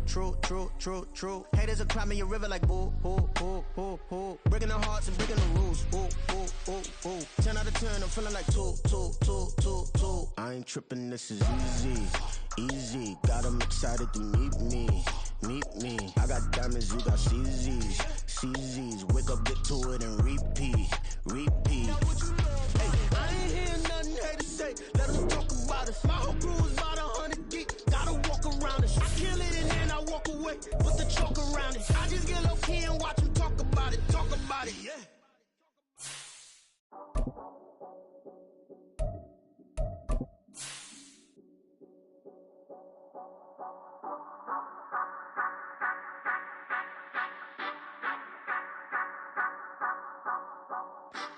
true. Haters are climbing your river like boo, boo. Breaking the hearts and breaking the rules. Ooh. 10 out of 10, I'm feeling like two. I ain't tripping, this is easy. Got 'em excited to meet me. I got diamonds, you got CZs. Wake up, get to it, and repeat. Hey, I ain't hearing nothing haters say. Let them talk about us. My whole crew is about 100 deep. Gotta walk around it. I kill it and then I walk away. Put the chalk around it. I just get low key and watch them talk about it. Yeah.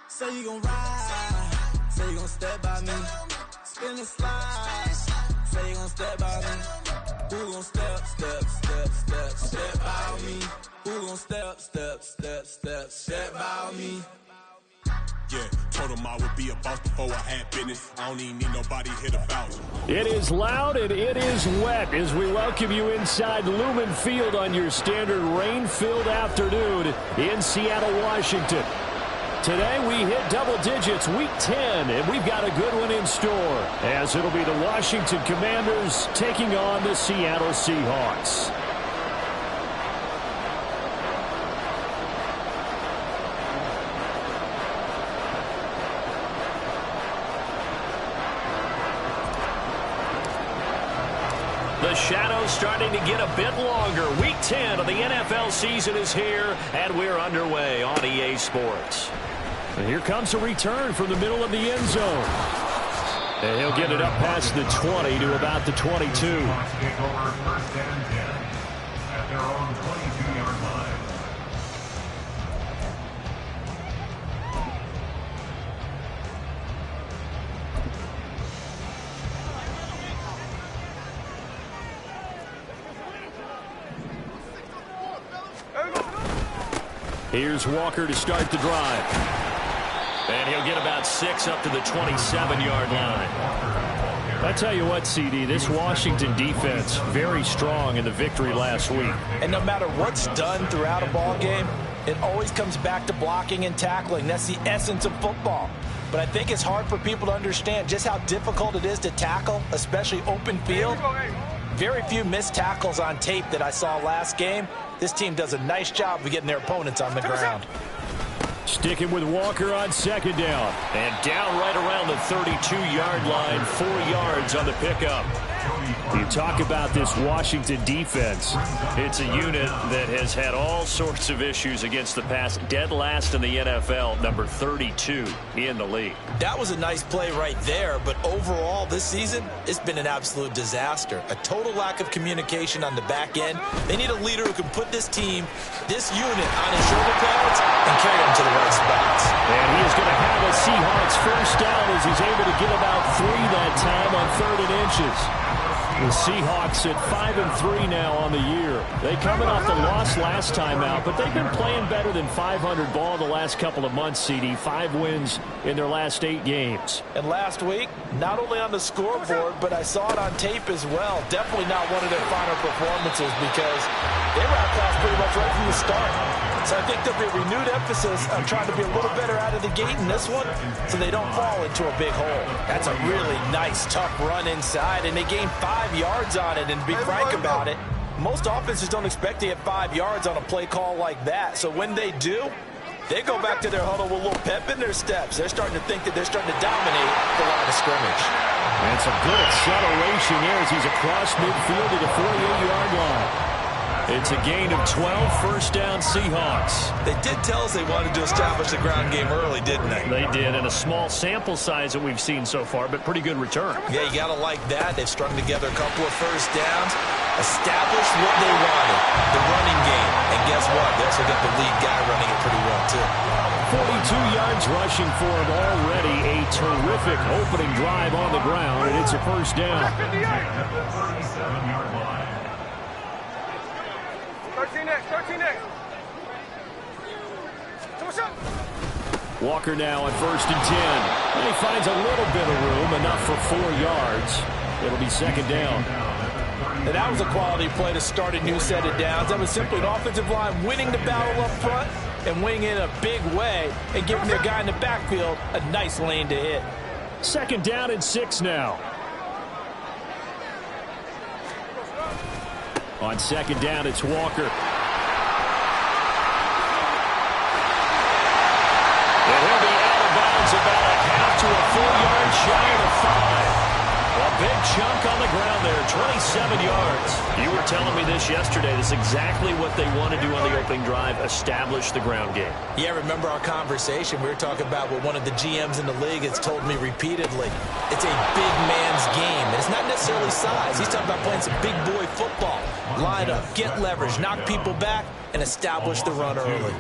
Say you gon' ride, say you gon' step by me. Spin the slide, say you gon' step by me. Who gon' step by me? Who gon' step by me? Yeah, told him I would be a boss before I had business. I don't even need nobody here to vouch. It is loud and it is wet as we welcome you inside Lumen Field on your standard rain-filled afternoon in Seattle, Washington. Today we hit double digits, week 10, and we've got a good one in store, as it'll be the Washington Commanders taking on the Seattle Seahawks. The shadow's starting to get a bit longer. Week 10 of the NFL season is here, and we're underway on EA Sports. And here comes a return from the middle of the end zone. And he'll get it up past the 20 to about the 22. Take over first and 10 at their own 22-yard line. Here's Walker to start the drive. And he'll get about 6 up to the 27-yard line. I tell you what, CD, this Washington defense, very strong in the victory last week. And no matter what's done throughout a ball game, it always comes back to blocking and tackling. That's the essence of football. But I think it's hard for people to understand just how difficult it is to tackle, especially open field. Very few missed tackles on tape that I saw last game. This team does a nice job of getting their opponents on the ground. Sticking with Walker on second down. And down right around the 32-yard line, 4 yards on the pickup. You talk about this Washington defense. It's a unit that has had all sorts of issues against the pass. Dead last in the NFL, number 32 in the league. That was a nice play right there, but overall this season, it's been an absolute disaster. A total lack of communication on the back end. They need a leader who can put this team, this unit, on his shoulder pads and carry them to the right spots. And he is going to have a Seahawks first down as he's able to get about 3 that time on 3rd and inches. The Seahawks at 5-3 now on the year. They coming off the loss last time out, but they've been playing better than 500 ball the last couple of months, CD. 5 wins in their last 8 games. And last week, not only on the scoreboard, but I saw it on tape as well. Definitely not one of their finer performances because they were outclassed pretty much right from the start. So I think there'll be a renewed emphasis on trying to be a little better out of the gate in this one so they don't fall into a big hole. That's a really nice, tough run inside, and they gained 5 yards on it. And to be frank about it, most offenses don't expect to get 5 yards on a play call like that. So when they do, they go back to their huddle with a little pep in their steps. They're starting to think that they're starting to dominate the line of scrimmage. And some good acceleration there as he's across midfield to the 48-yard line. It's a gain of 12, first down Seahawks. They did tell us they wanted to establish the ground game early, didn't they? They did, and a small sample size that we've seen so far, but pretty good return. Yeah, you got to like that. They've strung together a couple of first downs, established what they wanted, the running game. And guess what? They also got the lead guy running it pretty well, too. 42 yards rushing for him already. A terrific opening drive on the ground, and it's a first down. 37-yard line. 13 next. Walker now on 1st and 10. And he finds a little bit of room, enough for 4 yards. It'll be second down. And that was a quality play to start a new set of downs. That was simply an offensive line winning the battle up front and winning in a big way and giving their guy in the backfield a nice lane to hit. 2nd down and 6 now. On 2nd down, it's Walker. And he'll be out of bounds about a half to a full yard shy of the 5. A big chunk on the ground there, 27 yards. You were telling me this yesterday. This is exactly what they want to do on the opening drive, establish the ground game. Yeah, remember our conversation? We were talking about what one of the GMs in the league has told me repeatedly. It's a big man's game, and it's not necessarily size. He's talking about playing some big boy football. Line up, get leverage, knock people back, and establish the run early.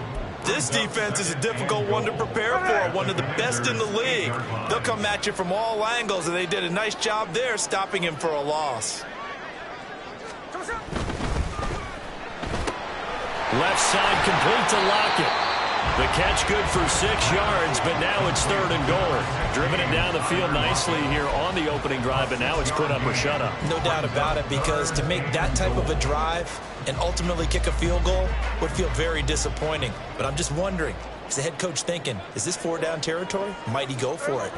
This defense is a difficult one to prepare for, one of the best in the league. They'll come at you from all angles, and they did a nice job there stopping him for a loss. Left side complete to Lockett. The catch good for 6 yards, but now it's 3rd and goal. Driven it down the field nicely here on the opening drive, and now it's put up or shut up. No doubt about it, because to make that type of a drive and ultimately kick a field goal would feel very disappointing. But I'm just wondering, is the head coach thinking, is this 4-down territory? Might he go for it?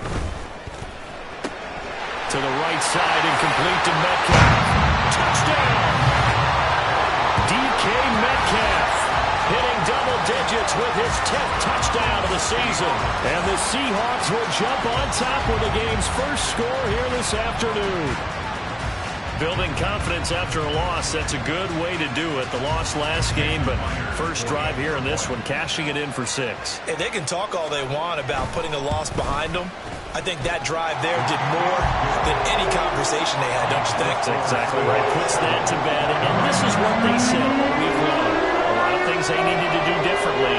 To the right side and complete to Metcalf. Touchdown! DK Metcalf hitting double digits with his 10th touchdown of the season. And the Seahawks will jump on top with the game's first score here this afternoon. Building confidence after a loss, that's a good way to do it. The loss last game, but first drive here in this one, cashing it in for 6. Hey, they can talk all they want about putting a loss behind them. I think that drive there did more than any conversation they had, don't you think? That's exactly right. Puts that to bed, and this is what they said all week long. A lot of things they needed to do differently.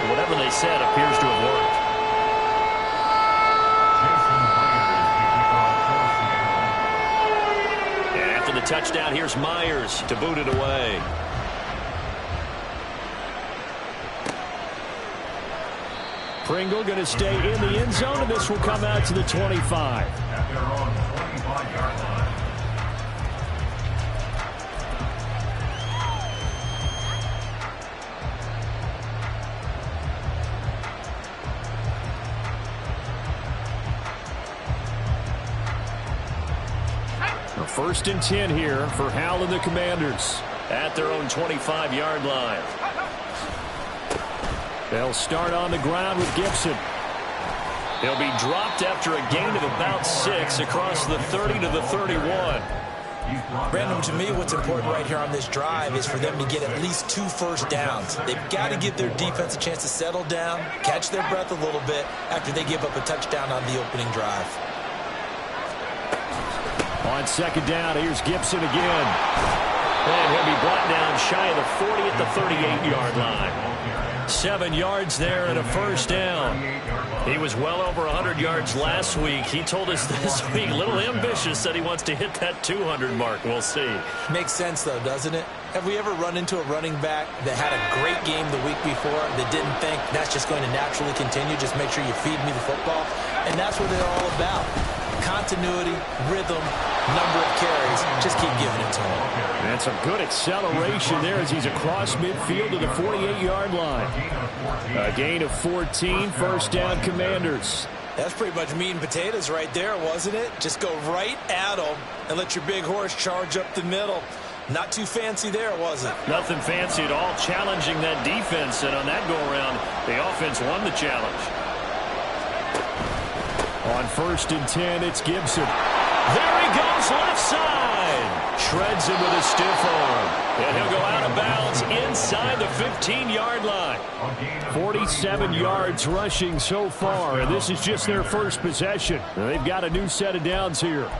Whatever they said appears to have worked. The touchdown, here's Myers to boot it away. Pringle going to stay in the end zone, and this will come out to the 25. At their own 25-yard line. A 1st and 10 here for Howell and the Commanders at their own 25-yard line. They'll start on the ground with Gibson. He'll be dropped after a gain of about 6 across the 30 to the 31. Brandon, to me, what's important right here on this drive is for them to get at least 2 first downs. They've got to give their defense a chance to settle down, catch their breath a little bit after they give up a touchdown on the opening drive. On 2nd down, here's Gibson again. And he'll be brought down shy of the 40 at the 38-yard line. 7 yards there and a first down. He was well over 100 yards last week. He told us this week, a little ambitious, said he wants to hit that 200 mark. We'll see. Makes sense, though, doesn't it? Have we ever run into a running back that had a great game the week before that didn't think that's just going to naturally continue? Just make sure you feed me the football. And that's what they're all about. Continuity, rhythm, number of carries. Just keep giving it to him. And some good acceleration there as he's across midfield to the 48-yard line. A gain of 14, first down Commanders. That's pretty much meat and potatoes right there, wasn't it? Just go right at them and let your big horse charge up the middle. Not too fancy there, was it? Nothing fancy at all, challenging that defense. And on that go-around, the offense won the challenge. On 1st and 10, it's Gibson. There he goes, left side. Shreds him with a stiff arm. And he'll go out of bounds inside the 15-yard line. 47 yards rushing so far, and this is just their first possession. They've got a new set of downs here.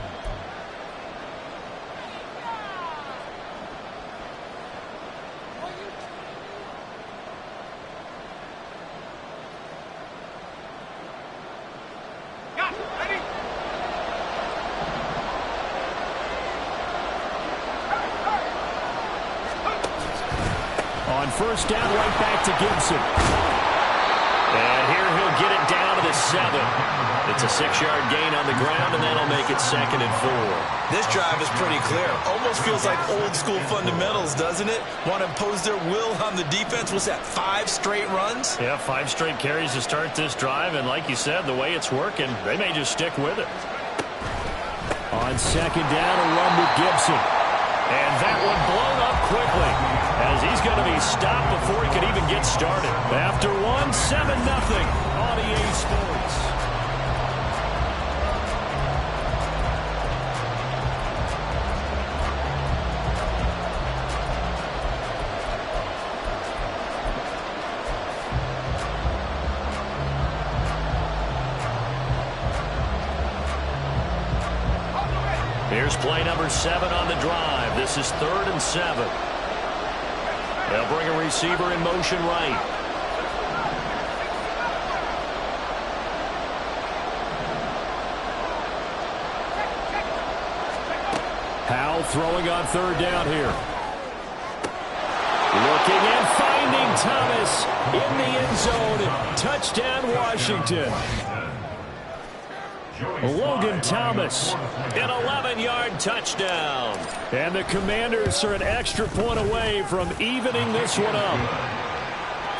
On first down, right back to Gibson. And here he'll get it down to the the 7. It's a 6-yard gain on the ground, and that'll make it 2nd and 4. This drive is pretty clear. Almost feels like old-school fundamentals, doesn't it? Want to impose their will on the defense. What's that, 5 straight runs? Yeah, 5 straight carries to start this drive, and like you said, the way it's working, they may just stick with it. On 2nd down, a run with Gibson. And that one blown up quickly, as he's going to be stopped before he could even get started. After 7-0 on EA Sports. Here's play number 7 on the drive. This is 3rd and 7. They'll bring a receiver in motion right. Howell throwing on 3rd down here. Looking and finding Thomas in the end zone. Touchdown, Washington. Logan Thomas, an 11-yard touchdown. And the Commanders are an extra point away from evening this one up.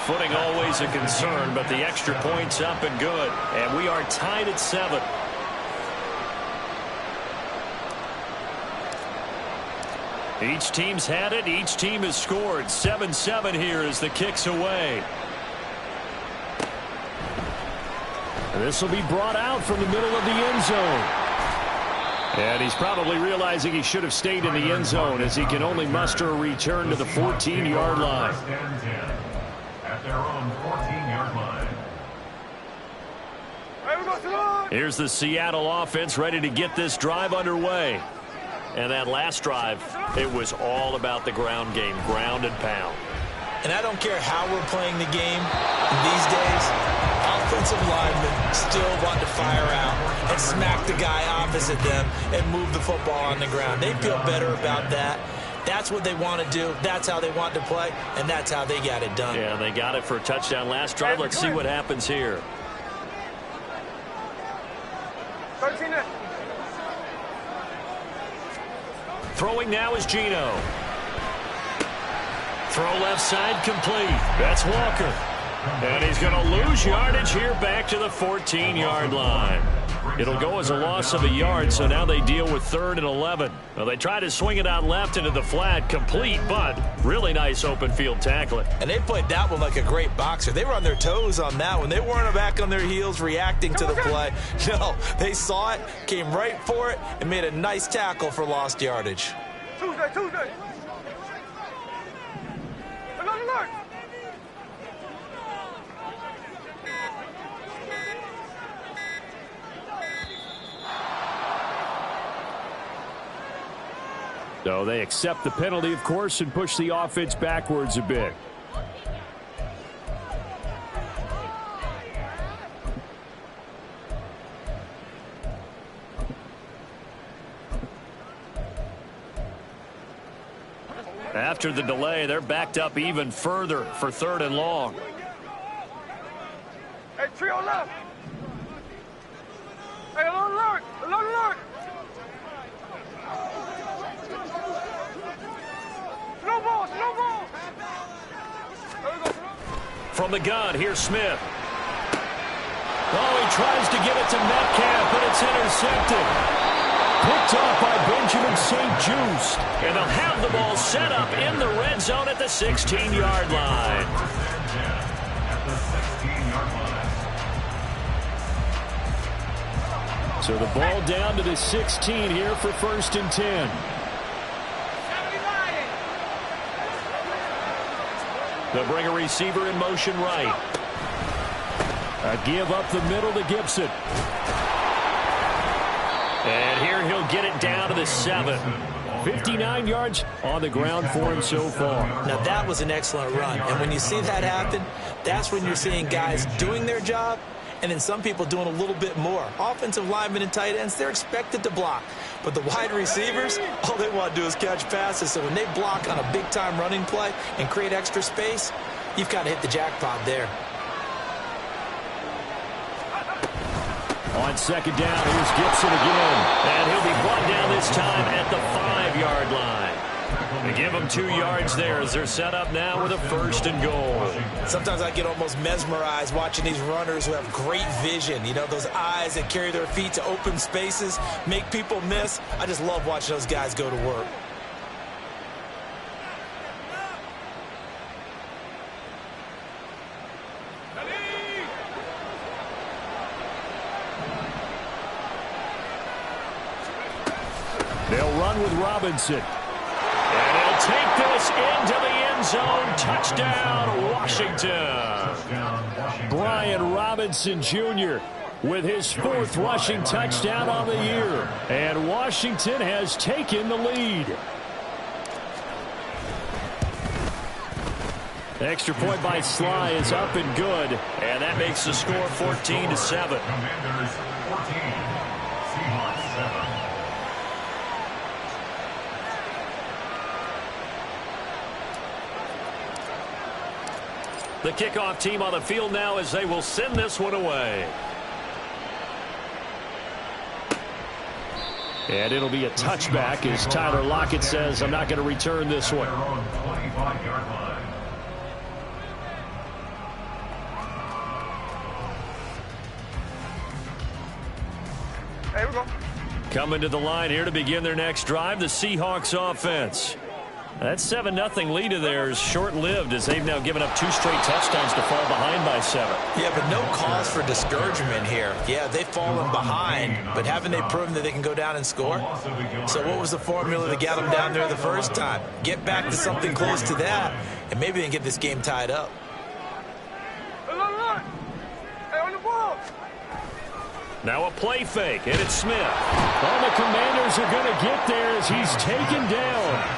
Footing always a concern, but the extra point's up and good. And we are tied at 7. Each team's had it. Each team has scored. 7-7 here as the kick's away. This will be brought out from the middle of the end zone. And he's probably realizing he should have stayed in the end zone, as he can only muster a return to the 14-yard line. At their own 14-yard line. Here's the Seattle offense ready to get this drive underway. And that last drive, it was all about the ground game, ground and pound. And I don't care how we're playing the game these days. Offensive linemen still want to fire out and smack the guy opposite them and move the football on the ground. They feel better about that. That's what they want to do. That's how they want to play, and that's how they got it done. Yeah, they got it for a touchdown last drive. Let's see what happens here. 13. Throwing now is Geno. Throw left side complete. That's Walker. And he's going to lose yardage here back to the 14-yard line. It'll go as a loss of a yard, so now they deal with 3rd and 11. Well, they try to swing it out left into the flat, complete, but really nice open field tackling. And they played that one like a great boxer. They were on their toes on that one. They weren't back on their heels reacting to the play. No, they saw it, came right for it, and made a nice tackle for lost yardage. Tuesday. Alert. So they accept the penalty, of course, and push the offense backwards a bit. After the delay, they're backed up even further for 3rd and long. Hey, trio left. Hey, alert. No ball. From the gun, here's Smith. Oh, he tries to get it to Metcalf, but it's intercepted. Picked off by Benjamin St-Juste. And they'll have the ball set up in the red zone at the 16-yard line. So the ball down to the 16 here for 1st and 10. They'll bring a receiver in motion right. A give up the middle to Gibson. And here he'll get it down to the 7. 59 yards on the ground for him so far. Now that was an excellent run. And when you see that happen, that's when you're seeing guys doing their job and then some people doing a little bit more. Offensive linemen and tight ends, they're expected to block. But the wide receivers, all they want to do is catch passes. So when they block on a big-time running play and create extra space, you've got to hit the jackpot there. On second down, here's Gibson again. And he'll be brought down this time at the 5-yard line. They give them 2 yards there as they're set up now with a 1st and goal. Sometimes I get almost mesmerized watching these runners who have great vision. You know, those eyes that carry their feet to open spaces, make people miss. I just love watching those guys go to work. They'll run with Robinson. And he'll take this into the end zone. Touchdown, Washington. Brian Robinson Jr. with his 4th rushing touchdown on the year. And Washington has taken the lead. The extra point by Sly is up and good. And that makes the score 14-7. Commanders 14, Seahawks 7. The kickoff team on the field now as they will send this one away. And it'll be a touchback as Tyler Lockett says, I'm not going to return this one. There we go. Coming to the line here to begin their next drive, the Seahawks offense. That 7-0 lead of theirs short-lived as they've now given up 2 straight touchdowns to fall behind by 7. Yeah, but no cause for discouragement here. Yeah, they've fallen behind, but haven't they proven that they can go down and score? So what was the formula that got them down there the first time? Get back to something close to that, and maybe they can get this game tied up. Hey, on the ball. Now a play fake, and it's Smith. Well, the Commanders are going to get there as he's taken down.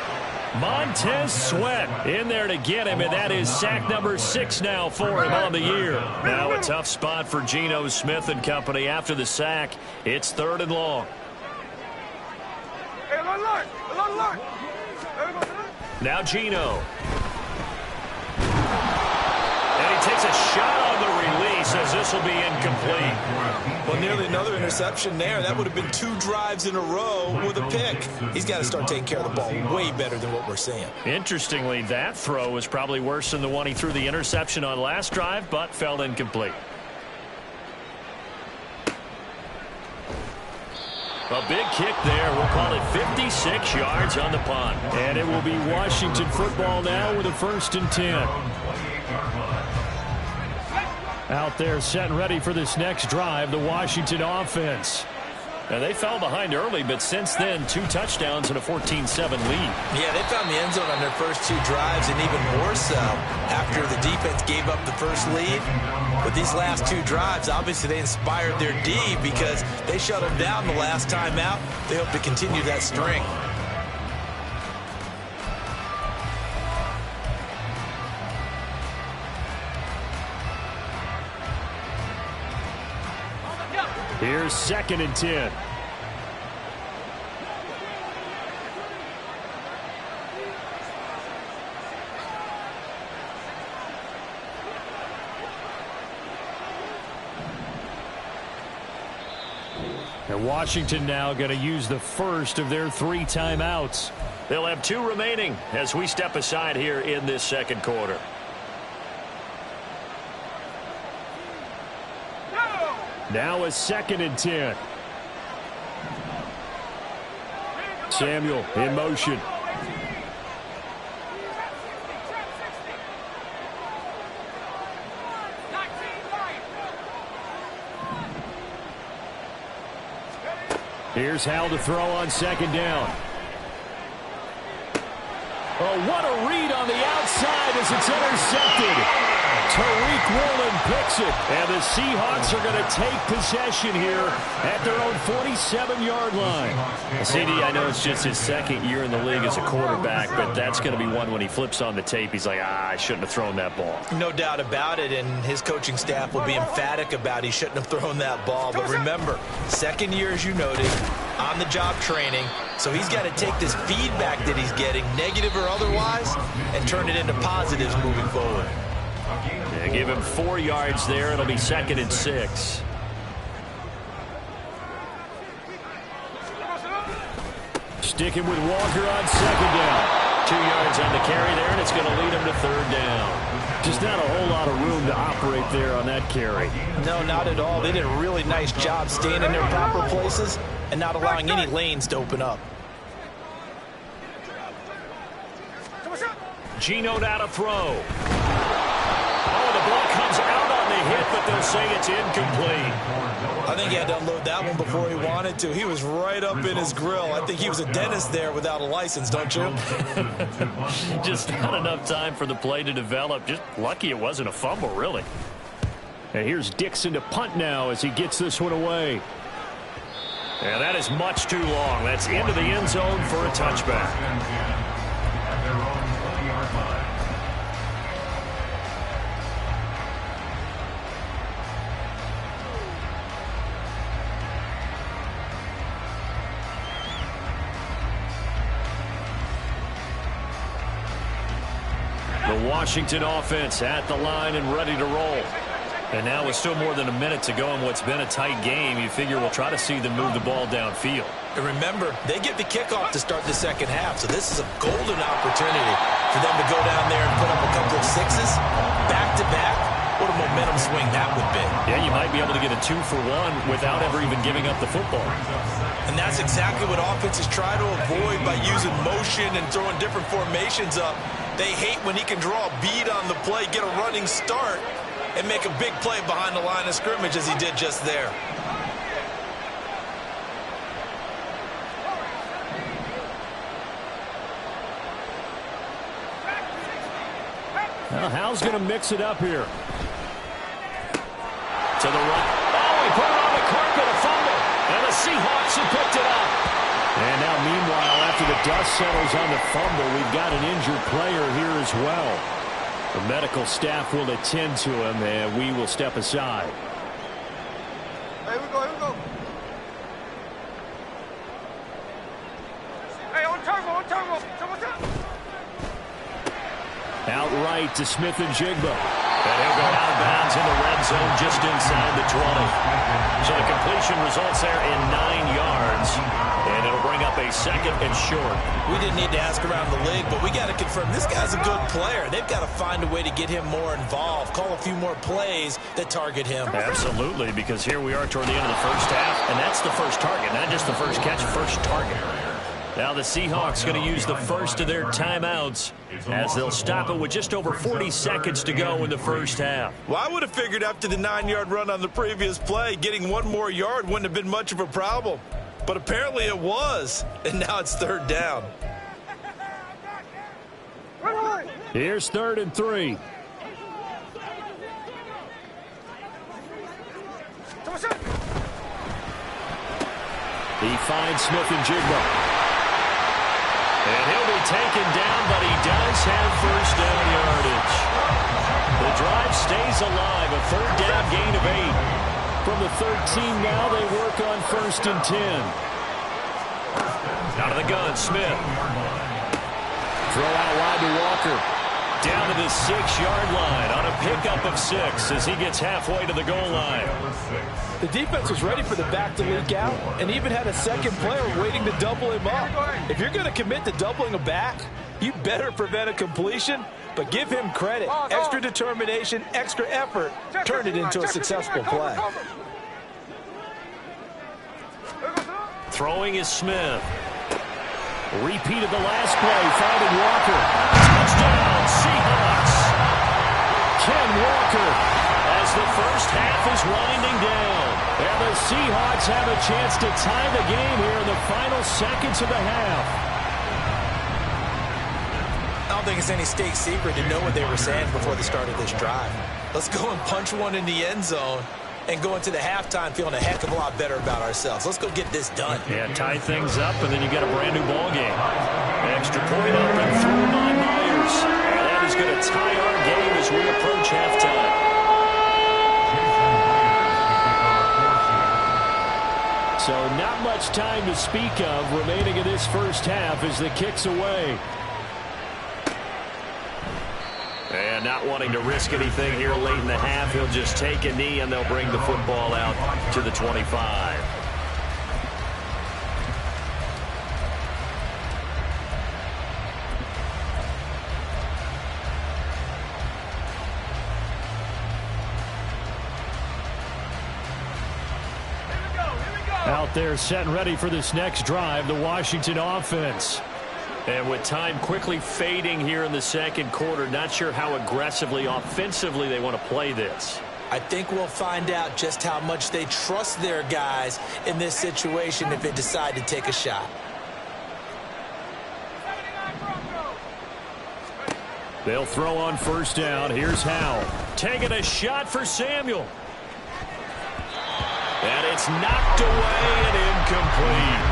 Montez Sweat in there to get him, and that is sack number 6 now for him on the year. Now a tough spot for Geno Smith and company after the sack. It's 3rd and long. Hey, along the line. Now Geno. And he takes a shot on the release as this will be incomplete. Well, nearly another interception there. That would have been 2 drives in a row with a pick. He's got to start taking care of the ball way better than what we're seeing. Interestingly, that throw was probably worse than the one he threw the interception on last drive, but fell incomplete. A big kick there. We'll call it 56 yards on the punt. And it will be Washington football now with a 1st and 10. Out there set and ready for this next drive, the Washington offense. Now, they fell behind early, but since then, 2 touchdowns and a 14-7 lead. Yeah, they found the end zone on their first 2 drives, and even more so after the defense gave up the first lead. But these last 2 drives, obviously they inspired their D because they shut them down the last time out. They hope to continue that string. Here's 2nd and 10. And Washington now going to use the first of their 3 timeouts. They'll have 2 remaining as we step aside here in this 2nd quarter. Now a 2nd and 10. Samuel in motion. Here's Hal to throw on 2nd down. Oh, what a read on the outside as it's intercepted. Tariq Woolen picks it, and the Seahawks are going to take possession here at their own 47-yard line. CD, I know it's just his 2nd year in the league as a quarterback, but that's going to be one when he flips on the tape. He's like, I shouldn't have thrown that ball. No doubt about it, and his coaching staff will be emphatic about he shouldn't have thrown that ball. But remember, 2nd year, as you noted, on-the-job training, so he's got to take this feedback that he's getting, negative or otherwise, and turn it into positives moving forward. Yeah, give him 4 yards there. It'll be 2nd and 6. sticking with Walker on second down. 2 yards on the carry there, and it's going to lead him to third down. Just not a whole lot of room to operate there on that carry. No, not at all. They did a really nice job staying in their proper places and not allowing any lanes to open up. Geno now to throw. Oh, the ball comes out on the hit, but they'll say it's incomplete. I think he had to unload that one before he wanted to. He was right up in his grill. I think he was a dentist there without a license, don't you? Just not enough time for the play to develop. Just lucky it wasn't a fumble, really. And here's Dixon to punt now as he gets this one away. And that is much too long. That's into the end zone for a touchback. At their own 20-yard line. The Washington offense at the line and ready to roll. And now with still more than a minute to go in what's been a tight game, you figure we'll try to see them move the ball downfield. And remember, they get the kickoff to start the second half, so this is a golden opportunity for them to go down there and put up a couple of sixes back-to-back. What a momentum swing that would be. Yeah, you might be able to get a 2-for-1 without ever even giving up the football. And that's exactly what offenses try to avoid by using motion and throwing different formations up. They hate when he can draw a bead on the play, get a running start, and make a big play behind the line of scrimmage as he did just there. Well, Hal's going to mix it up here. To the right. Oh, he put it on the carpet, a fumble. And the Seahawks have picked it up. And now, meanwhile, after the dust settles on the fumble, we've got an injured player here as well. The medical staff will attend to him, and we will step aside. Here we go, here we go. Hey, on turbo, on turbo. Outright to Smith and Jigba. And he'll go out of bounds in the red zone just inside the 20. So the completion results there in 9 yards. And it'll bring up a second and short. We didn't need to ask around the league, but we got to confirm this guy's a good player. They've got to find a way to get him more involved, call a few more plays that target him. Absolutely, because here we are toward the end of the first half, and that's the first target, not just the first catch, first target. Now the Seahawks going to use the first of their timeouts as they'll stop it with just over 40 seconds to go in the first half. Well, I would have figured after the 9-yard run on the previous play, getting one more yard wouldn't have been much of a problem. But apparently it was, and now it's third down. Here's 3rd and 3. He finds Smith and Jigba. And he'll be taken down, but he does have first down yardage. The drive stays alive, a third down gain of 8. From the 13 now, they work on 1st and 10. Out of the gun, Smith. Throw out wide to Walker. Down to the 6-yard line on a pickup of 6 as he gets halfway to the goal line. The defense was ready for the back to leak out and even had a second player waiting to double him up. If you're going to commit to doubling a back, you better prevent a completion, but give him credit. Extra determination, extra effort, turned it into a successful play. Throwing is Smith. Repeated the last play, finding Walker. Touchdown, Seahawks. Ken Walker as the first half is winding down. And the Seahawks have a chance to tie the game here in the final seconds of the half. I don't think it's any state secret to know what they were saying before the start of this drive. Let's go and punch one in the end zone and go into the halftime feeling a heck of a lot better about ourselves. Let's go get this done. Yeah, tie things up, and then you get a brand new ball game. Extra point up and through by Myers. And that is going to tie our game as we approach halftime. So not much time to speak of remaining in this first half as the kick's away. And not wanting to risk anything here late in the half, he'll just take a knee and they'll bring the football out to the 25. out there set and ready for this next drive, the Washington offense. And with time quickly fading here in the second quarter, not sure how aggressively, offensively they want to play this. I think we'll find out just how much they trust their guys in this situation if they decide to take a shot. They'll throw on first down. Here's Howell. Taking a shot for Samuel. And it's knocked away and incomplete.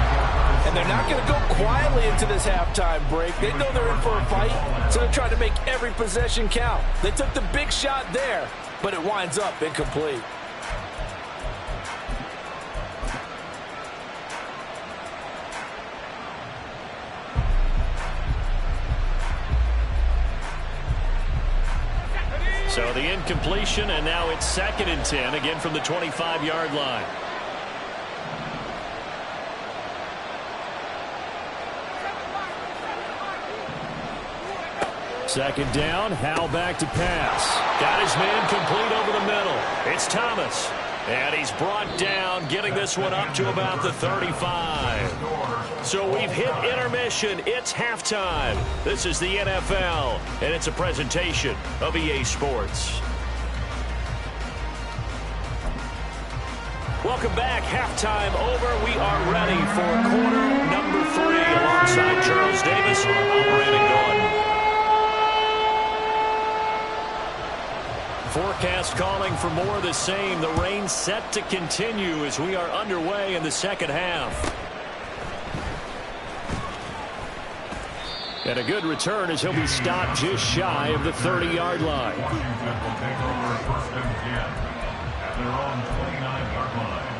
And they're not going to go quietly into this halftime break. They know they're in for a fight, so they're trying to make every possession count. They took the big shot there, but it winds up incomplete. So the incompletion, and now it's 2nd and 10, again from the 25-yard line. Second down, Howell back to pass. Got his man complete over the middle. It's Thomas. And he's brought down, getting this one up to about the 35. So we've hit intermission. It's halftime. This is the NFL, and it's a presentation of EA Sports. Welcome back. Halftime over. We are ready for quarter number 3 alongside Charles Davis. I'm Brandon Gaudin. Forecast calling for more of the same. The rain set to continue as we are underway in the second half. And a good return as he'll be stopped just shy of the 30-yard line. Washington will take over 1st and 10 at their own 29-yard line.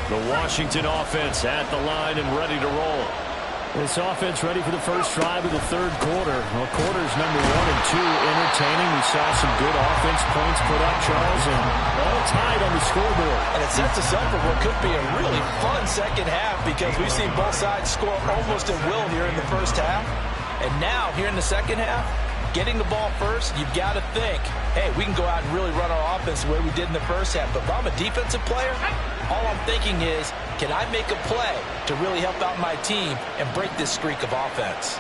The Washington offense at the line and ready to roll. This offense ready for the first drive of the third quarter. Well, quarters number 1 and 2 entertaining. We saw some good offense points put up, Charles, and all tied on the scoreboard. And it sets us up for what could be a really fun second half because we've seen both sides score almost at will here in the first half. And now, here in the second half, getting the ball first, you've got to think, hey, we can go out and really run our offense the way we did in the first half. But if I'm a defensive player, all I'm thinking is, can I make a play to really help out my team and break this streak of offense?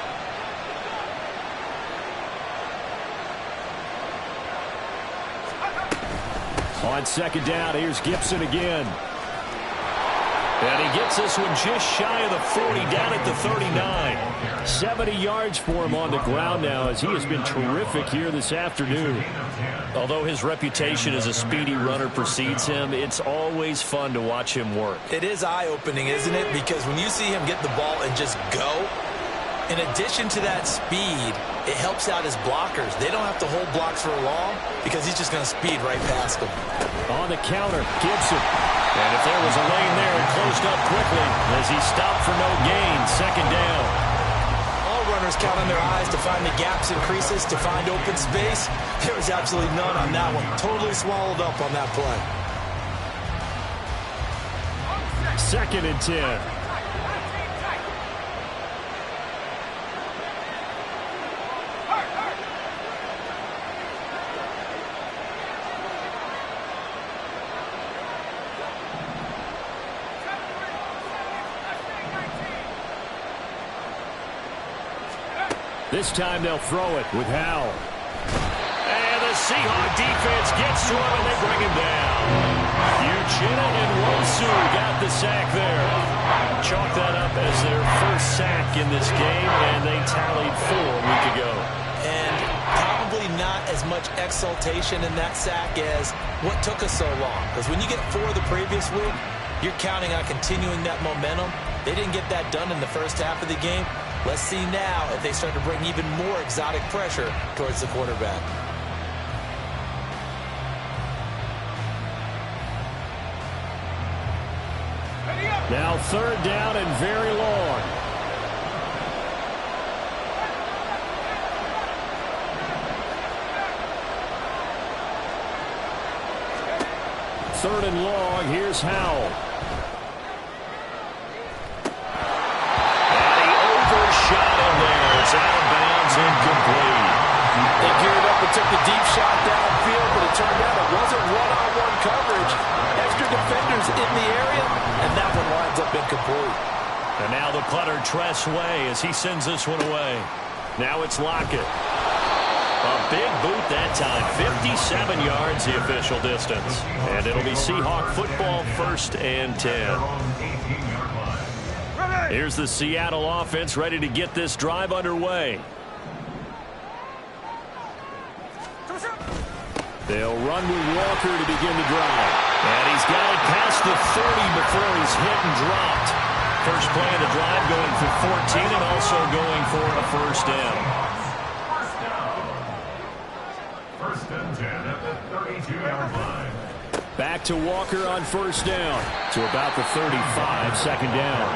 On second down, here's Gibson again. And he gets this one just shy of the 40, down at the 39. 70 yards for him on the ground now as he has been terrific here this afternoon. Although his reputation as a speedy runner precedes him, it's always fun to watch him work. It is eye-opening, isn't it? Because when you see him get the ball and just go, in addition to that speed, it helps out his blockers. They don't have to hold blocks for long because he's just going to speed right past them. On the counter, Gibson. And if there was a lane there, it closed up quickly as he stopped for no gain. Second down. All runners count on their eyes to find the gaps and creases, to find open space. There was absolutely none on that one. Totally swallowed up on that play. 2nd and 10. This time they'll throw it with Howell. And the Seahawk defense gets to him and they bring him down. Uchenna and Nwosu got the sack there. Chalk that up as their first sack in this game, and they tallied 4 a week ago. And probably not as much exultation in that sack as what took us so long. Because when you get 4 the previous week, you're counting on continuing that momentum. They didn't get that done in the first half of the game. Let's see now if they start to bring even more exotic pressure towards the quarterback. Now 3rd down and very long. Third and long, here's Howell. Shot in there. It's out of bounds, incomplete. They geared up with took the deep shot downfield, but it turned out it wasn't one-on-one coverage. Extra defenders in the area, and that one winds up incomplete. And now the punter, Tress Way, as he sends this one away. Now it's Lockett. A big boot that time. 57 yards, the official distance. And it'll be Seahawk football, 1st and 10. Here's the Seattle offense ready to get this drive underway. They'll run with Walker to begin the drive. And he's got it past the 30 before he's hit and dropped. First play of the drive going for 14 and also going for a first down. First and 10 at the 32-yard line. Back to Walker on first down. To about the 35, second down.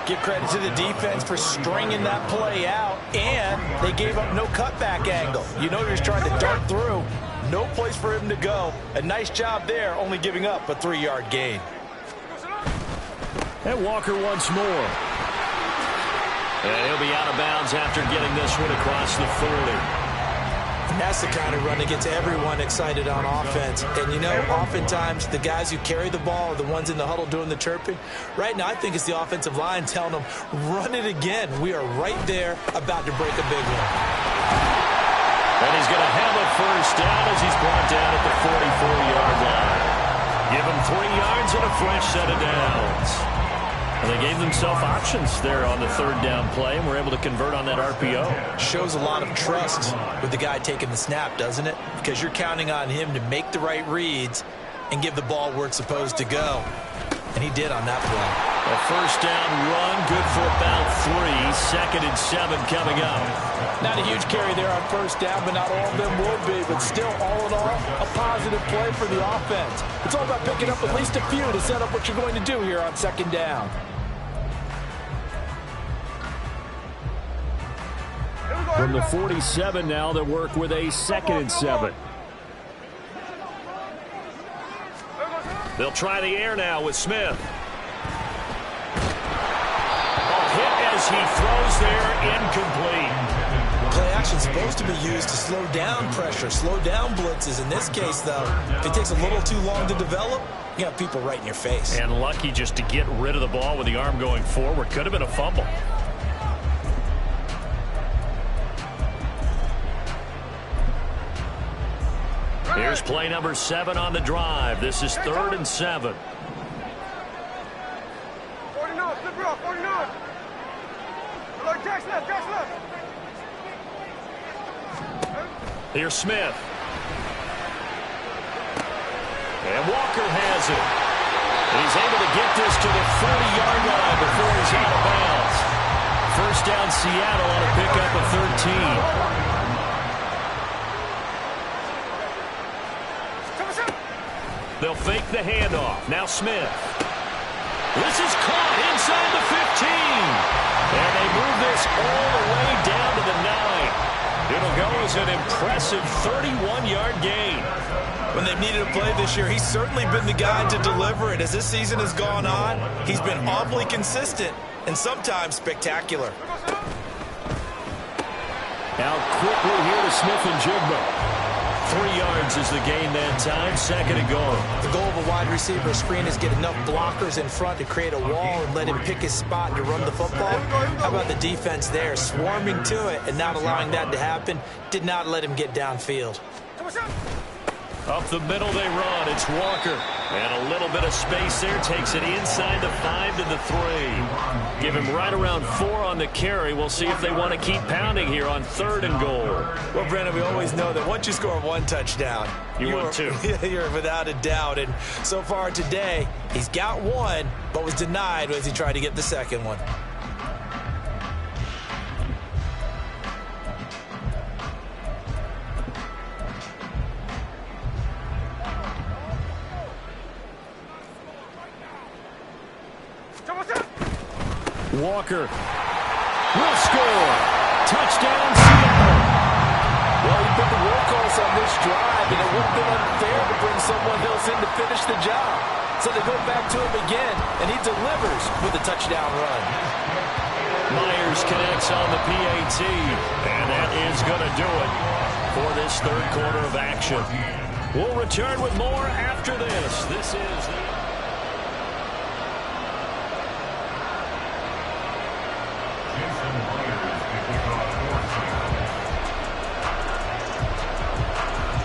Give credit to the defense for stringing that play out, and they gave up no cutback angle. You know he was trying to dart through. No place for him to go. A nice job there, only giving up a 3-yard gain. And Walker once more. And he'll be out of bounds after getting this one across the 40. And that's the kind of run that gets everyone excited on offense. And, you know, oftentimes the guys who carry the ball are the ones in the huddle doing the chirping. Right now, I think it's the offensive line telling them, run it again. We are right there about to break a big one. And he's going to have a first down as he's brought down at the 44-yard line. Give him 3 yards and a fresh set of downs. And they gave themselves options there on the 3rd down play, and were able to convert on that RPO. Shows a lot of trust with the guy taking the snap, doesn't it? Because you're counting on him to make the right reads and give the ball where it's supposed to go. And he did on that play. A first down run, good for about 3. 2nd and 7 coming up. Not a huge carry there on first down, but not all of them would be. But still, all in all, a positive play for the offense. It's all about picking up at least a few to set up what you're going to do here on 2nd down. From the 47 now, they'll work with a 2nd and 7. They'll try the air now with Smith. Hit as he throws there, incomplete. Play action supposed to be used to slow down pressure, slow down blitzes. In this case, though, if it takes a little too long to develop, you got people right in your face. And lucky just to get rid of the ball with the arm going forward. Could have been a fumble. Here's play number 7 on the drive. This is 3rd and 7. 49, flip it off, 49. Like Jack's left. Here's Smith. And Walker has it. And he's able to get this to the 40-yard line before he's out of bounds. First down Seattle on a pickup of 13. They'll fake the handoff. Now Smith. This is caught inside the 15. And they move this all the way down to the 9. It'll go as an impressive 31-yard gain. When they've needed a play this year, he's certainly been the guy to deliver it. As this season has gone on, he's been awfully consistent and sometimes spectacular. Now quickly here to Smith and Jigba. 3 yards is the gain that time. 2nd and goal. The goal of a wide receiver screen is get enough blockers in front to create a wall and let him pick his spot to run the football. How about the defense there, swarming to it and not allowing that to happen? Did not let him get downfield. Up the middle they run. It's Walker. And a little bit of space there. Takes it inside the 5 to the 3. Give him right around 4 on the carry. We'll see if they want to keep pounding here on 3rd and goal. Well, Brandon, we always know that once you score 1 touchdown, you want 2. You're without a doubt. And so far today, he's got 1, but was denied as he tried to get the 2nd one. Walker will score. Touchdown, Seattle. Well, he put the workhorse on this drive, and it would have been unfair to bring someone else in to finish the job. So they go back to him again, and he delivers with a touchdown run. Myers connects on the PAT, and that is going to do it. for this third quarter of action. We'll return with more after this. This is the...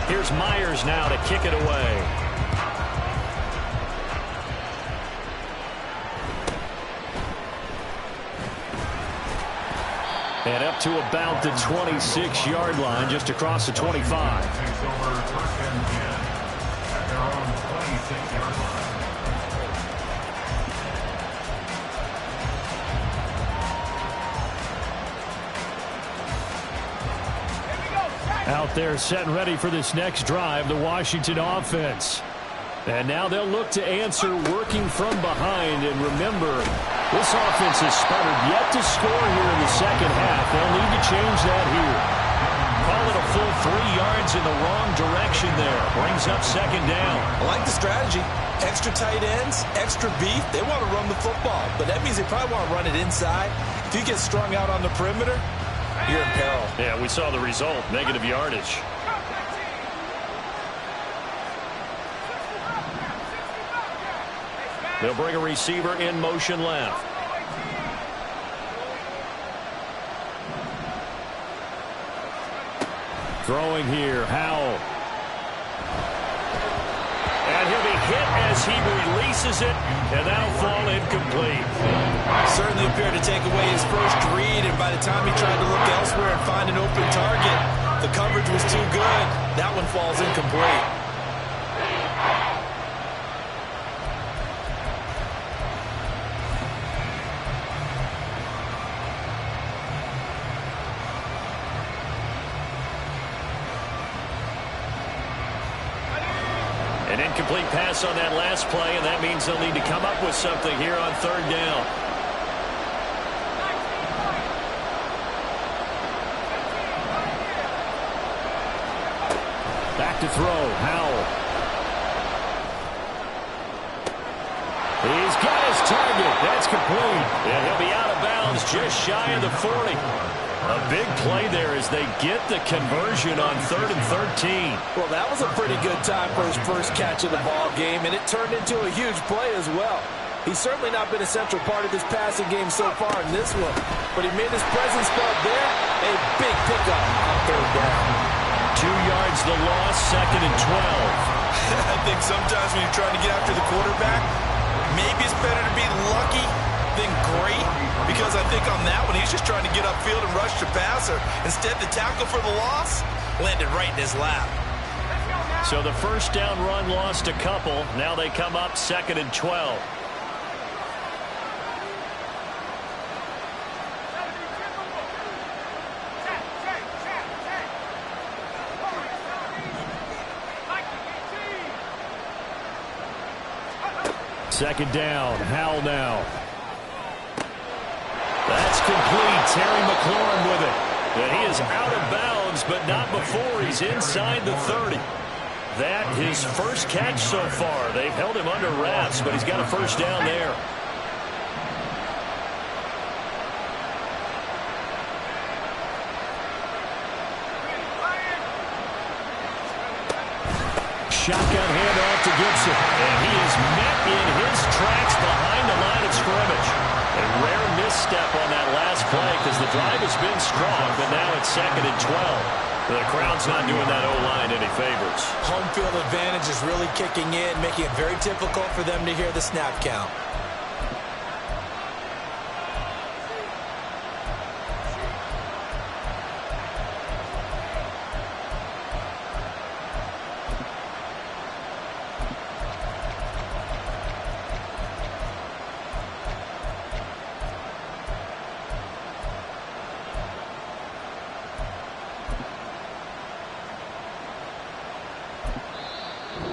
Here's Myers now to kick it away. And up to about the 26-yard line, just across the 25. Takes over first and 10 at their own 26-yard line. Out there set and ready for this next drive, the Washington offense. And now they'll look to answer working from behind. And remember, this offense has sputtered yet to score here in the second half. They'll need to change that here. Call it a full 3 yards in the wrong direction there. Brings up second down. I like the strategy. Extra tight ends, extra beef. They want to run the football, but that means they probably want to run it inside. If you get strung out on the perimeter, you're in peril. Yeah, we saw the result, negative yardage. They'll bring a receiver in motion left. Throwing here, Howell. And he'll be hit as he releases it, and that'll fall incomplete. Certainly appeared to take away his first read, and by the time he tried to look elsewhere and find an open target, the coverage was too good. That one falls incomplete. An incomplete pass on that last play, and that means they'll need to come up with something here on third down. Back to throw, Howell. He's got his target. That's complete. And he'll be out of bounds just shy of the 40. A big play there as they get the conversion on 3rd and 13. Well, that was a pretty good time for his first catch of the ball game, and it turned into a huge play as well. He's certainly not been a central part of this passing game so far in this one, but he made his presence felt there. A big pickup on third down. 2 yards the loss, 2nd and 12. I think sometimes when you're trying to get after the quarterback, maybe it's better to be lucky than great, because I think on that one, he's just trying to get upfield and rush the passer. Instead, the tackle for the loss landed right in his lap. So the first down run lost a couple. Now they come up 2nd and 12. Second down, Howell now. That's complete. Terry McLaurin with it. And he is out of bounds, but not before he's inside the 30. That his first catch so far. They've held him under wraps, but he's got a first down there. Shotgun handoff to Gibson. And he is met in his tracks behind the line of scrimmage. A rare misstep on that last play because the drive has been strong, but now it's 2nd and 12. The crowd's not doing that O-line any favors. Home field advantage is really kicking in, making it very difficult for them to hear the snap count.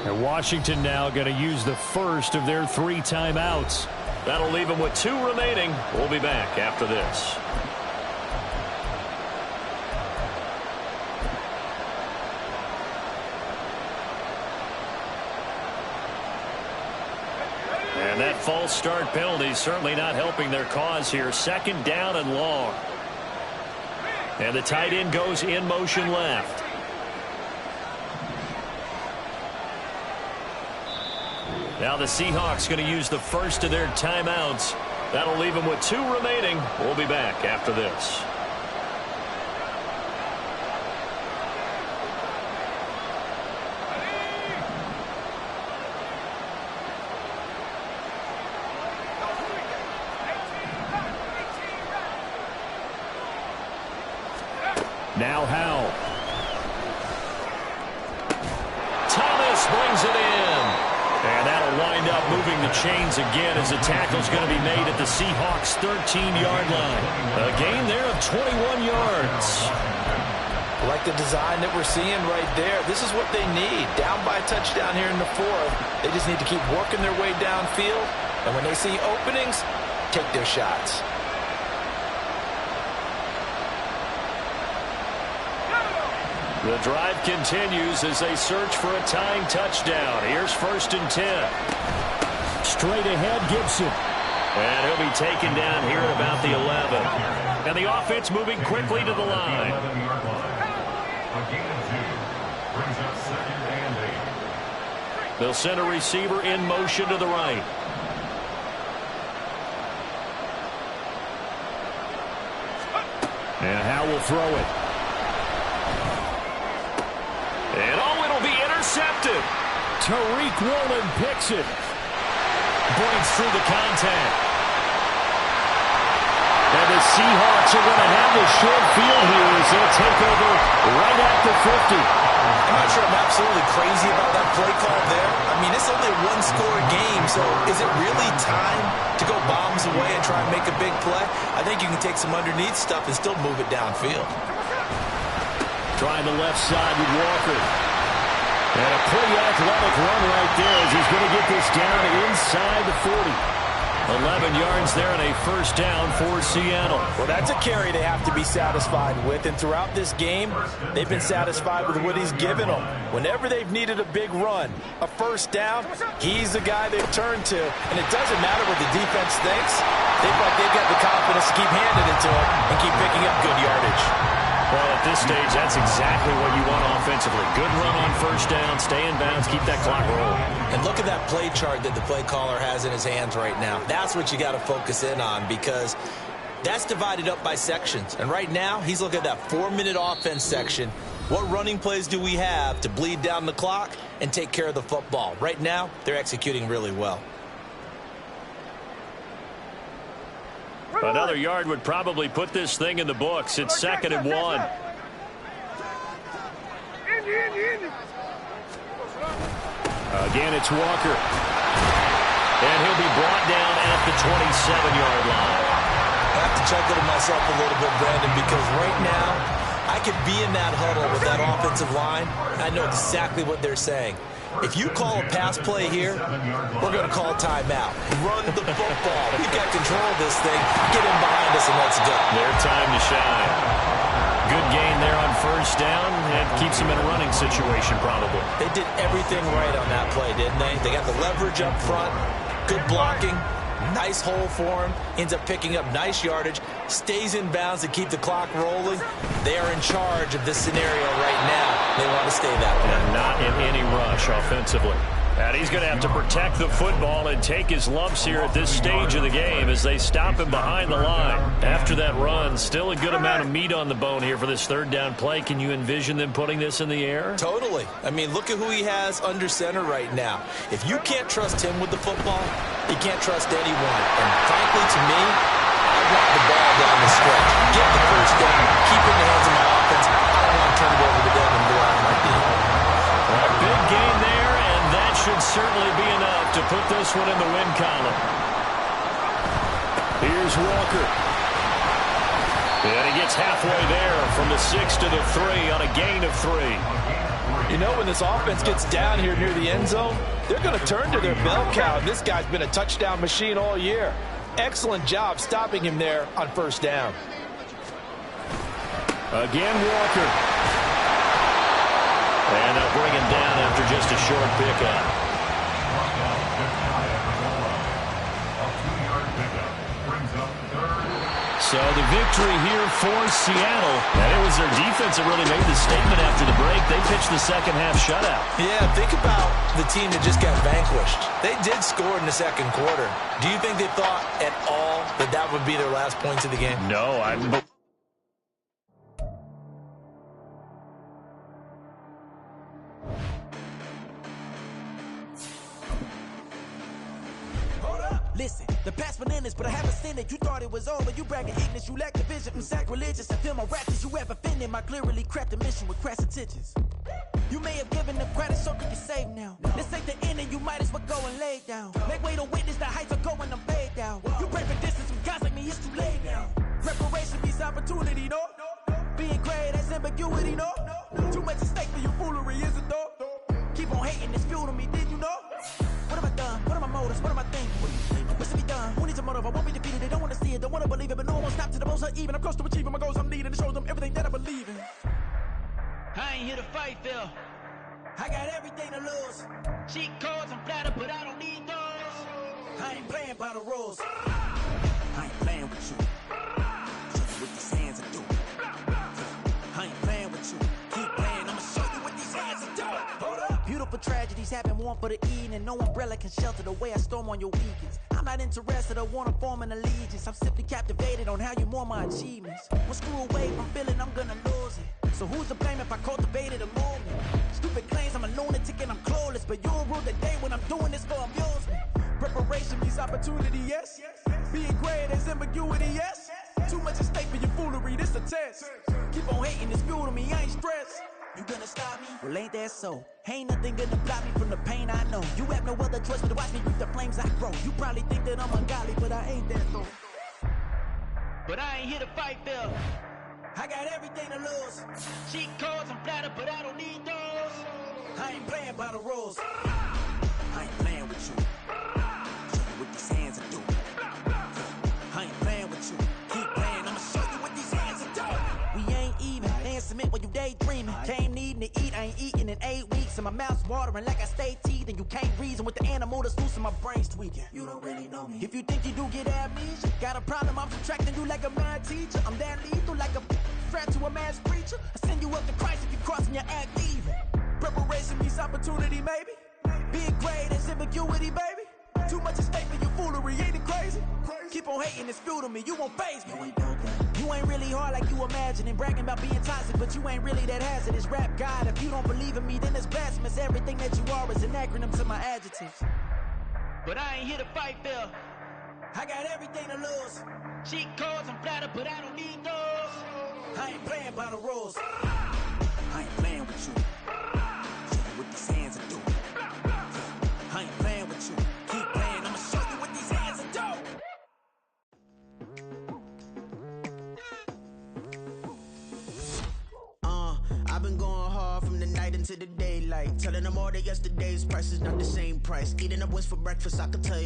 And Washington now going to use the first of their 3 timeouts. That'll leave them with 2 remaining. We'll be back after this. And that false start penalty is certainly not helping their cause here. 2nd down and long. And the tight end goes in motion left. Now the Seahawks going to use the first of their timeouts. That'll leave them with 2 remaining. We'll be back after this. Now Howell. Thomas brings it in. And that'll wind up moving the chains again as the tackle's going to be made at the Seahawks' 13-yard line. A gain there of 21 yards. I like the design that we're seeing right there. This is what they need. Down by a touchdown here in the 4th. They just need to keep working their way downfield. And when they see openings, take their shots. The drive continues as they search for a tying touchdown. Here's 1st and 10. Straight ahead, Gibson. And he'll be taken down here at about the 11. And the offense moving quickly to the line. They'll send a receiver in motion to the right. And Howell will throw it. And it'll be intercepted. Tariq Woolen picks it. Breaks through the contact. And the Seahawks are going to have the short field here as they'll take over right at the 50. I'm not sure I'm absolutely crazy about that play call there. I mean, it's only a 1-score game, so is it really time to go bombs away and try and make a big play? I think you can take some underneath stuff and still move it downfield. Trying the left side with Walker. And a pretty athletic run right there as he's going to get this down inside the 40. 11 yards there and a first down for Seattle. Well, that's a carry they have to be satisfied with. And throughout this game, they've been satisfied with what he's given them. Whenever they've needed a big run, a first down, he's the guy they've turned to. And it doesn't matter what the defense thinks. They feel like they've got the confidence to keep handing it to him and keep picking up good yardage. Well, at this stage, that's exactly what you want offensively. Good run on first down, stay in bounds, keep that clock rolling. And look at that play chart that the play caller has in his hands right now. That's what you got to focus in on because that's divided up by sections. And right now, he's looking at that 4-minute offense section. What running plays do we have to bleed down the clock and take care of the football? Right now, they're executing really well. Another yard would probably put this thing in the books. It's 2nd and 1. Again, it's Walker. And he'll be brought down at the 27-yard line. I have to chuckle to myself a little bit, Brandon, because right now I could be in that huddle with that offensive line. I know exactly what they're saying. If you call a pass play here, we're going to call timeout. Run the football. We've got control of this thing. Get in behind us and let's go. Their time to shine. Good gain there on first down and keeps them in a running situation probably. They did everything right on that play, didn't they? They got the leverage up front, good blocking, nice hole for him, ends up picking up nice yardage, stays in bounds to keep the clock rolling. They are in charge of this scenario right now. They want to stay that way. And not in any rush offensively. And he's going to have to protect the football and take his lumps here at this stage of the game as they stop him behind the line. After that run, still a good amount of meat on the bone here for this 3rd down play. Can you envision them putting this in the air? Totally. I mean, look at who he has under center right now. If you can't trust him with the football, you can't trust anyone. And frankly, to me, I want the ball down the stretch. Get the first down. Keep it in the hands of my offense. I don't want to turn it over to them and go out my deep. A big gain there, and that should certainly be enough to put this one in the win column. Here's Walker. And he gets halfway there from the 6 to the 3 on a gain of 3. You know, when this offense gets down here near the end zone, they're going to turn to their bell cow. This guy's been a touchdown machine all year. Excellent job stopping him there on first down. Again, Walker. And they'll bring him down after just a short pickup. So the victory here for Seattle. And it was their defense that really made the statement after the break. They pitched the second half shutout. Yeah, think about the team that just got vanquished. They did score in the second quarter. Do you think they thought at all that that would be their last points of the game? No, Listen, the past bananas, but I haven't seen it. You thought it was over. You bragging ignorance. You lack the vision. I'm sacrilegious. I feel my raptors. You have offended my clearly crafted mission with crass intentions. You may have given them credit so you can save now. This ain't the end and you might as well go and lay down. Make way to witness the heights are going, I'm paid down. You pray for distance from guys like me, it's too late now. Preparation means opportunity, no? Being great, that's ambiguity, no? Too much at stake for your foolery, is it though? Keep on hating, it's fuel to me, did you know? What have I done? What are my motives? What am I thinking? What's to be done? Who needs a motive? I won't be defeated. They don't want to see it, don't want to believe it, but no one won't stop to the most even. I'm close to achieving my goals I'm leading to show them everything that I believe in. I ain't here to fight, Phil. I got everything to lose. Cheat codes, I'm flattered, but I don't need those. I ain't playing by the rules. I ain't playing with you. With these hands I do. I ain't playing with you. Keep playing, I'ma show you what these hands I do. Hold up. Beautiful tragedies happen, one for the evening. No umbrella can shelter the way I storm on your weekends. I'm not interested or wanna form an allegiance. I'm simply captivated on how you more my achievements. Well, screw away from feeling I'm gonna lose it. So who's to blame if I cultivated a movement? Stupid claims I'm a lunatic and I'm clueless, but you'll rule the day when I'm doing this for amusement. Preparation means opportunity, yes. Being great is ambiguity, yes. Too much at stake for your foolery, this a test. Keep on hating, it's fuel to me, I ain't stressed. You gonna stop me? Well, ain't that so? Ain't nothing gonna block me from the pain I know. You have no other choice but to watch me reap the flames I grow. You probably think that I'm ungodly, but I ain't that though. But I ain't here to fight, Phil. I got everything to lose. Cheat codes, I'm flattered, but I don't need those. I ain't playing by the rules. I ain't playing with you. With these hands I do. I ain't playing with you. Keep playing, I'ma show you what these hands I do. We ain't even. They submit when you daydreaming. Came needing to eat, I ain't eating in 8 weeks. And my mouth's watering like I stay teeth. And you can't reason with the animal that's loose and my brain's tweaking. You don't really know me. If you think you do get amnesia, got a problem, I'm subtracting you like a mad teacher. I'm that lethal like a threat to a mass preacher. I send you up to Christ if you crossing your act evil. Preparation means opportunity, maybe. Being great is ambiguity, baby. Too much at stake for your foolery, ain't it crazy? Keep on hating, it's fuel to me, you won't faze me. You ain't really hard like you imagining. Bragging about being toxic, but you ain't really that hazardous. Rap God, if you don't believe in me, then it's blasphemous. Everything that you are is an acronym to my adjectives. But I ain't here to fight, Phil. I got everything to lose. Cheat codes, I'm flattered, but I don't need those. I ain't playing by the rules. I ain't playing with you. With these hands I do. I ain't playing with you. Keep playing, I'ma show you what these hands I do. I've been going hard from the night into the daylight. Telling them all that yesterday's price is not the same price. Eating up what's for breakfast, I can tell you.